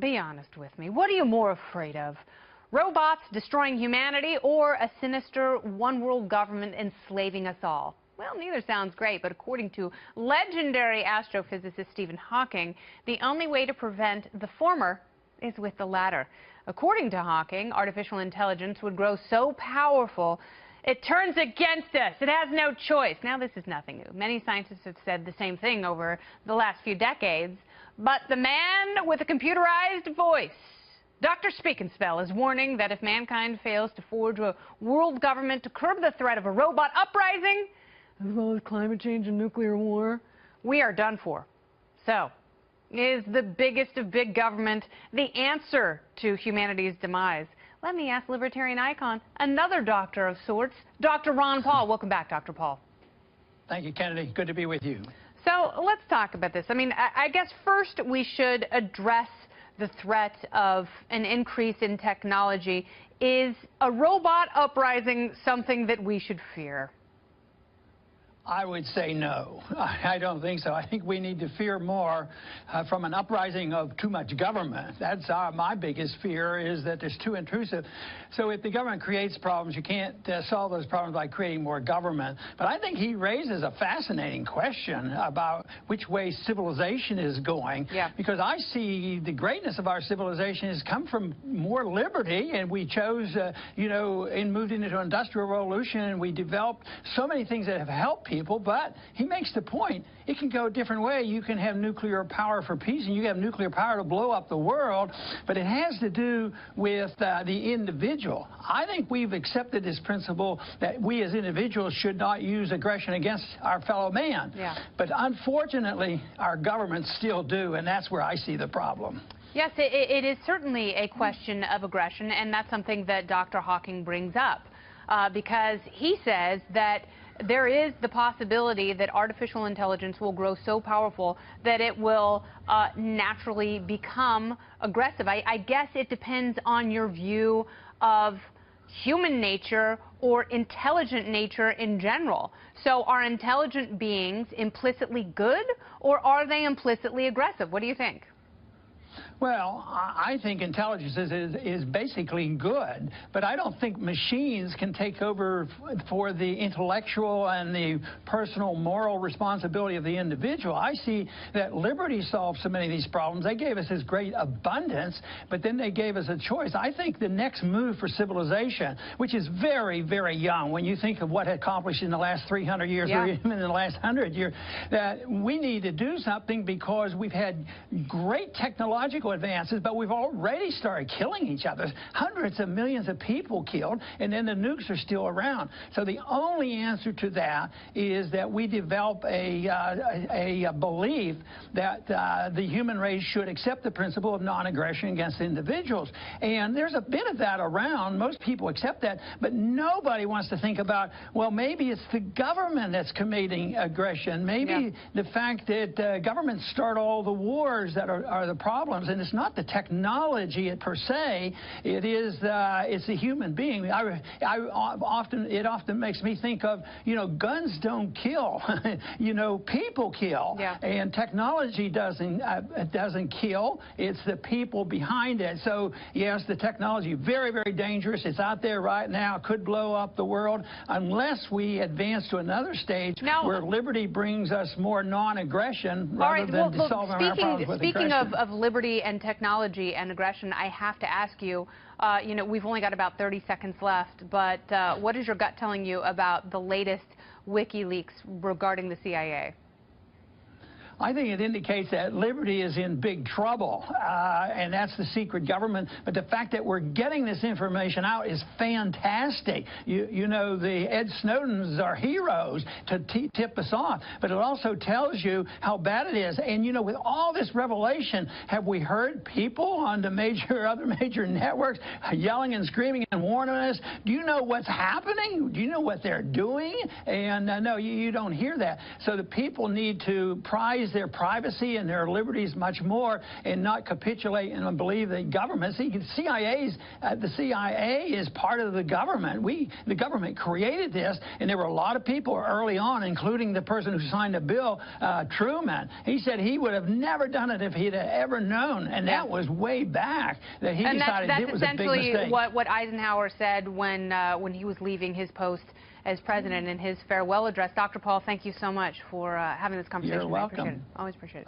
Be honest with me. What are you more afraid of? Robots destroying humanity or a sinister one-world government enslaving us all? Well, neither sounds great, but according to legendary astrophysicist Stephen Hawking, the only way to prevent the former is with the latter. According to Hawking, artificial intelligence would grow so powerful it turns against us. It has no choice. Now, this is nothing new. Many scientists have said the same thing over the last few decades. But the man with a computerized voice, Dr. Speak and Spell, is warning that if mankind fails to forge a world government to curb the threat of a robot uprising, as well as climate change and nuclear war, we are done for. So, is the biggest of big government the answer to humanity's demise? Let me ask libertarian icon, another doctor of sorts, Dr. Ron Paul. Welcome back, Dr. Paul. Thank you, Kennedy. Good to be with you. So let's talk about this. I mean, I guess first we should address the threat of an increase in technology. Is a robot uprising something that we should fear? I would say no. I don't think so. I think we need to fear more from an uprising of too much government. That's my biggest fear, is that it's too intrusive. So if the government creates problems, you can't solve those problems by creating more government. But I think he raises a fascinating question about which way civilization is going. Yeah. Because I see the greatness of our civilization has come from more liberty, and we chose, and moved into an industrial revolution, and we developed so many things that have helped people. But he makes the point, it can go a different way. You can have nuclear power for peace, and you have nuclear power to blow up the world, but it has to do with the individual. I think we've accepted this principle that we as individuals should not use aggression against our fellow man. Yeah. But unfortunately, our governments still do, and that's where I see the problem. Yes, it is certainly a question of aggression, and that's something that Dr. Hawking brings up, because he says that there is the possibility that artificial intelligence will grow so powerful that it will naturally become aggressive. I guess it depends on your view of human nature or intelligent nature in general. So are intelligent beings implicitly good, or are they implicitly aggressive? What do you think? Well, I think intelligence is basically good, but I don't think machines can take over for the intellectual and the personal moral responsibility of the individual. I see that liberty solves so many of these problems. They gave us this great abundance, but then they gave us a choice. I think the next move for civilization, which is very, very young, when you think of what it accomplished in the last 300 years or even in the last 100 years, that we need to do something, because we've had great technological advances, but we've already started killing each other. Hundreds of millions of people killed, and then the nukes are still around. So the only answer to that is that we develop a belief that the human race should accept the principle of non-aggression against individuals. And there's a bit of that around. Most people accept that, but nobody wants to think about, well, maybe it's the government that's committing aggression. Maybe the fact that governments start all the wars that are the problems. And it's not the technology per se. It is it's the human being. It often makes me think of, guns don't kill. People kill. Yeah. And technology doesn't kill. It's the people behind it. So yes, the technology very, very dangerous. It's out there right now. It could blow up the world unless we advance to another stage where liberty brings us more non-aggression rather than solving our problems with aggression. Speaking of liberty and technology and aggression, I have to ask you, we've only got about 30 seconds left, but what is your gut telling you about the latest WikiLeaks regarding the CIA? I think it indicates that liberty is in big trouble, and that's the secret government. But the fact that we're getting this information out is fantastic. The Ed Snowdens are heroes to tip us off, but it also tells you how bad it is. And, with all this revelation, have we heard people on the other major networks yelling and screaming and warning us? Do you know what's happening? Do you know what they're doing? And no, you don't hear that. So the people need to prize prize their privacy and their liberties much more and not capitulate and believe the government. See, the CIA is part of the government. The government created this, and there were a lot of people early on, including the person who signed the bill, Truman. He said he would have never done it if he'd ever known, and that was way back that he decided it was a big mistake. That's essentially what Eisenhower said when he was leaving his post as president in his farewell address. Dr. Paul, thank you so much for having this conversation. You're welcome. I appreciate it. Always appreciate it.